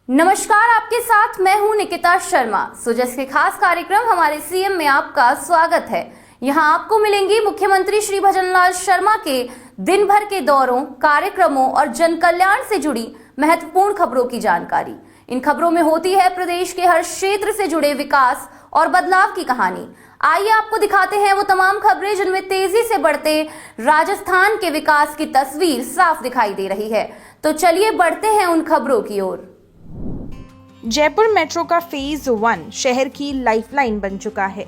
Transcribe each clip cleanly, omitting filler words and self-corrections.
नमस्कार, आपके साथ मैं हूं निकिता शर्मा। सुजस के खास कार्यक्रम हमारे सीएम में आपका स्वागत है। यहां आपको मिलेंगी मुख्यमंत्री श्री भजनलाल शर्मा के दिन भर के दौरों, कार्यक्रमों और जन कल्याण से जुड़ी महत्वपूर्ण खबरों की जानकारी। इन खबरों में होती है प्रदेश के हर क्षेत्र से जुड़े विकास और बदलाव की कहानी। आइए आपको दिखाते हैं वो तमाम खबरें जिनमें तेजी से बढ़ते राजस्थान के विकास की तस्वीर साफ दिखाई दे रही है। तो चलिए बढ़ते हैं उन खबरों की ओर। जयपुर मेट्रो का फेज 1 शहर की लाइफलाइन बन चुका है।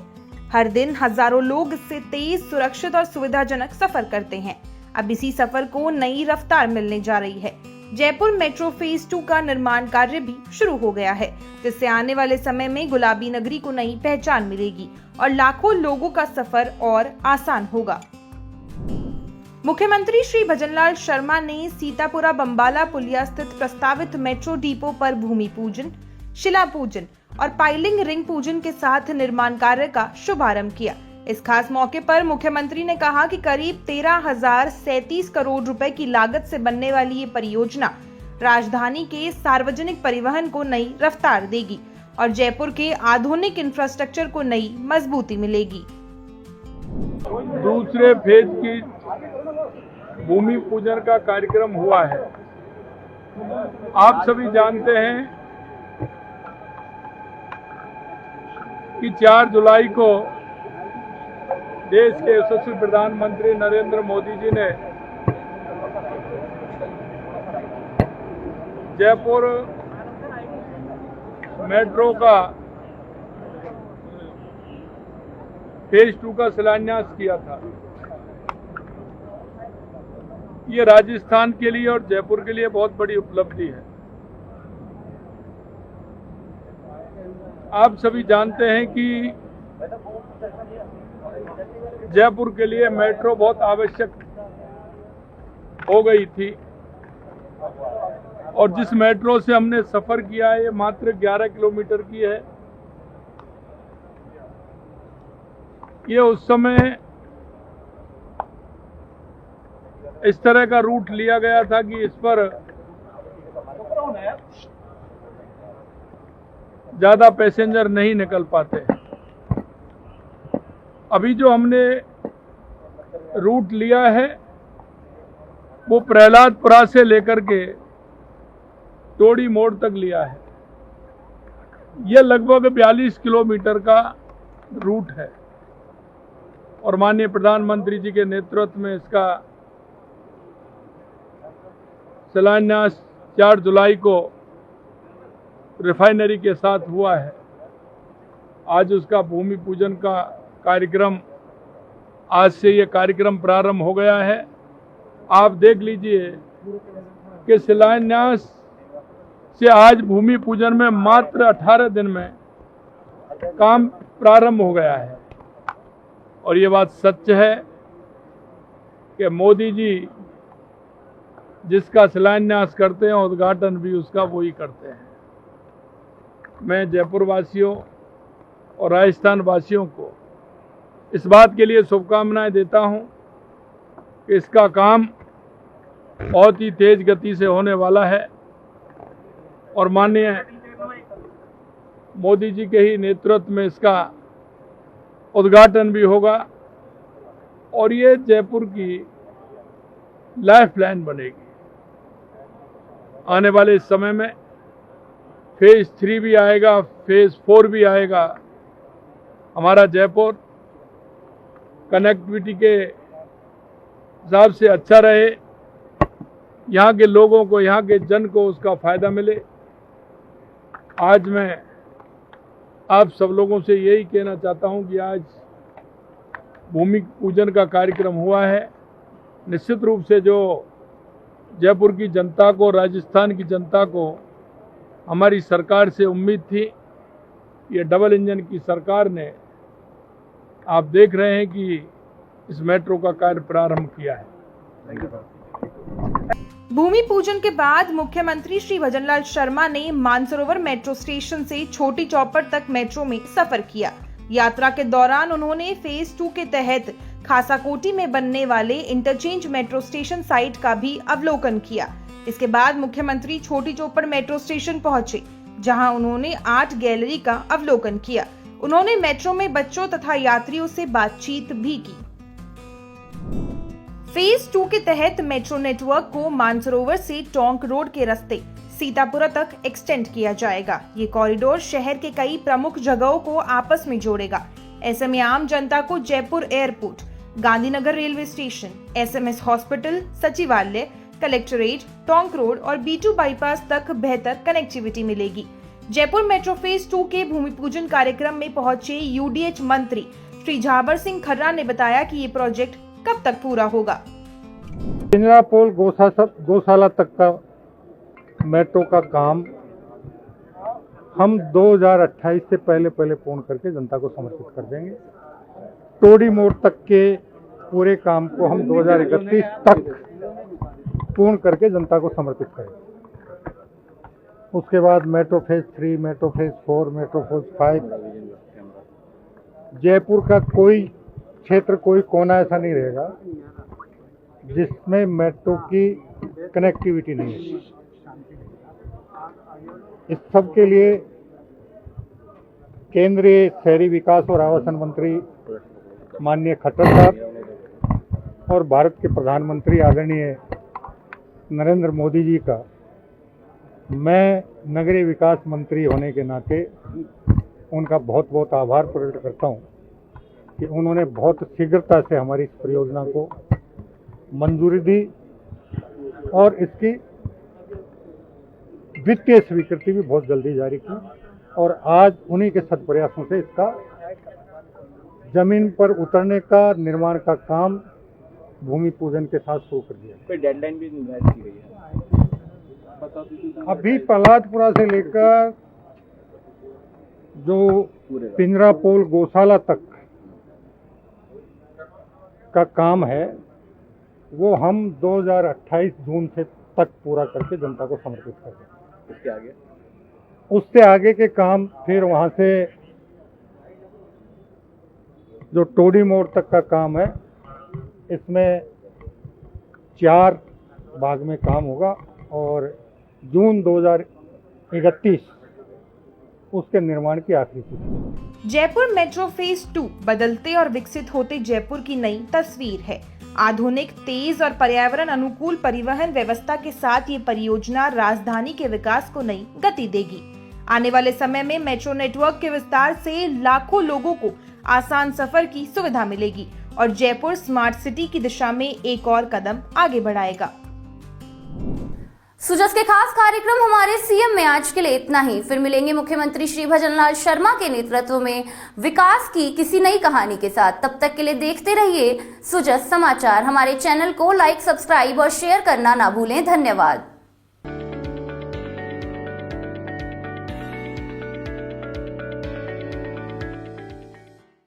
हर दिन हजारों लोग इससे तेज, सुरक्षित और सुविधाजनक सफर करते हैं। अब इसी सफर को नई रफ्तार मिलने जा रही है। जयपुर मेट्रो फेज 2 का निर्माण कार्य भी शुरू हो गया है, जिससे आने वाले समय में गुलाबी नगरी को नई पहचान मिलेगी और लाखों लोगों का सफर और आसान होगा। मुख्यमंत्री श्री भजनलाल शर्मा ने सीतापुरा बम्बाला पुलिया स्थित प्रस्तावित मेट्रो डिपो पर भूमि पूजन, शिला पूजन और पाइलिंग रिंग पूजन के साथ निर्माण कार्य का शुभारंभ किया। इस खास मौके पर मुख्यमंत्री ने कहा कि करीब 13,037 करोड़ रुपए की लागत से बनने वाली ये परियोजना राजधानी के सार्वजनिक परिवहन को नई रफ्तार देगी और जयपुर के आधुनिक इंफ्रास्ट्रक्चर को नई मजबूती मिलेगी। दूसरे फेज की भूमि पूजन का कार्यक्रम हुआ है। आप सभी जानते हैं कि 4 जुलाई को देश के यशस्वी प्रधानमंत्री नरेंद्र मोदी जी ने जयपुर मेट्रो का फेज 2 का शिलान्यास किया था। ये राजस्थान के लिए और जयपुर के लिए बहुत बड़ी उपलब्धि है। आप सभी जानते हैं कि जयपुर के लिए मेट्रो बहुत आवश्यक हो गई थी और जिस मेट्रो से हमने सफर किया है ये मात्र 11 किलोमीटर की है। ये उस समय इस तरह का रूट लिया गया था कि इस पर ज्यादा पैसेंजर नहीं निकल पाते। अभी जो हमने रूट लिया है वो प्रहलादपुरा से लेकर के टोड़ी मोड़ तक लिया है। यह लगभग 42 किलोमीटर का रूट है और माननीय प्रधानमंत्री जी के नेतृत्व में इसका शिलान्यास 4 जुलाई को रिफाइनरी के साथ हुआ है। आज उसका भूमि पूजन का कार्यक्रम, आज से ये कार्यक्रम प्रारंभ हो गया है। आप देख लीजिए कि शिलान्यास से आज भूमि पूजन में मात्र 18 दिन में काम प्रारंभ हो गया है। और ये बात सच है कि मोदी जी जिसका शिलान्यास करते हैं उद्घाटन भी उसका वही करते हैं। मैं जयपुर वासियों और राजस्थान वासियों को इस बात के लिए शुभकामनाएं देता हूं कि इसका काम बहुत ही तेज गति से होने वाला है और माननीय मोदी जी के ही नेतृत्व में इसका उद्घाटन भी होगा और ये जयपुर की लाइफलाइन बनेगी। आने वाले समय में फेज 3 भी आएगा, फेज 4 भी आएगा। हमारा जयपुर कनेक्टिविटी के हिसाब से अच्छा रहे, यहाँ के लोगों को, यहाँ के जन को उसका फायदा मिले। आज मैं आप सब लोगों से यही कहना चाहता हूँ कि आज भूमि पूजन का कार्यक्रम हुआ है। निश्चित रूप से जो जयपुर की जनता को, राजस्थान की जनता को हमारी सरकार से उम्मीद थी, ये डबल इंजन की सरकार ने, आप देख रहे हैं कि इस मेट्रो का कार्य प्रारंभ किया है। भूमि पूजन के बाद मुख्यमंत्री श्री भजनलाल शर्मा ने मानसरोवर मेट्रो स्टेशन से छोटी चौपड़ तक मेट्रो में सफर किया। यात्रा के दौरान उन्होंने फेज 2 के तहत खासाकोटी में बनने वाले इंटरचेंज मेट्रो स्टेशन साइट का भी अवलोकन किया। इसके बाद मुख्यमंत्री छोटी चौपड़ मेट्रो स्टेशन पहुंचे, जहां उन्होंने आर्ट गैलरी का अवलोकन किया। उन्होंने मेट्रो में बच्चों तथा यात्रियों से बातचीत भी की। फेज 2 के तहत मेट्रो नेटवर्क को मानसरोवर से टोंक रोड के रास्ते सीतापुरा तक एक्सटेंड किया जाएगा। ये कॉरिडोर शहर के कई प्रमुख जगहों को आपस में जोड़ेगा। ऐसे में आम जनता को Jaipur airport, Gandhinagar railway station, SMS hospital, सचिवालय, कलेक्ट्रेट, टोंक रोड और B2 बाईपास तक बेहतर कनेक्टिविटी मिलेगी। जयपुर मेट्रो फेज 2 के भूमि पूजन कार्यक्रम में पहुंचे UDH मंत्री श्री झाबर सिंह खर्रा ने बताया कि ये प्रोजेक्ट कब तक पूरा होगा। पिंजरा पोल गौशाला तक का मेट्रो का काम हम 2028 से पहले पूर्ण करके जनता को समर्पित कर देंगे। टोडी मोड़ तक के पूरे काम को हम 2031 तक पूर्ण करके जनता को समर्पित करेंगे। उसके बाद metro phase 3, metro phase 4, metro phase 5, Jaipur का कोई क्षेत्र, कोई कोना ऐसा नहीं रहेगा जिसमें मेट्रो की कनेक्टिविटी नहीं है। इस सब के लिए केंद्रीय शहरी विकास और आवासन मंत्री माननीय खट्टर साहब और भारत के प्रधानमंत्री आदरणीय नरेंद्र मोदी जी का मैं नगरीय विकास मंत्री होने के नाते उनका बहुत बहुत आभार प्रकट करता हूं कि उन्होंने बहुत शीघ्रता से हमारी इस परियोजना को मंजूरी दी और इसकी वित्तीय स्वीकृति भी बहुत जल्दी जारी की और आज उन्हीं के सत्प्रयासों से इसका जमीन पर उतरने का, निर्माण का काम भूमि पूजन के साथ शुरू कर दिया। कोई डेडलाइन भी निर्धारित की गई है? अभी प्रहलादपुरा से लेकर जो पिंजरा पोल गौशाला तक का काम है वो हम 2028 जून से तक पूरा करके जनता को समर्पित कर देंगे। उससे आगे के काम फिर वहां से जो टोडी मोड़ तक का काम है इसमें 4 भाग में काम होगा और जून 2031 उसके निर्माण की आखिरी तिथि। जयपुर मेट्रो फेज 2 बदलते और विकसित होते जयपुर की नई तस्वीर है। आधुनिक, तेज और पर्यावरण अनुकूल परिवहन व्यवस्था के साथ ये परियोजना राजधानी के विकास को नई गति देगी। आने वाले समय में मेट्रो नेटवर्क के विस्तार से लाखों लोगों को आसान सफर की सुविधा मिलेगी और जयपुर स्मार्ट सिटी की दिशा में एक और कदम आगे बढ़ाएगा। सुजस के खास कार्यक्रम हमारे सीएम में आज के लिए इतना ही। फिर मिलेंगे मुख्यमंत्री श्री भजनलाल शर्मा के नेतृत्व में विकास की किसी नई कहानी के साथ। तब तक के लिए देखते रहिए सुजस समाचार। हमारे चैनल को लाइक, सब्सक्राइब और शेयर करना ना भूलें। धन्यवाद।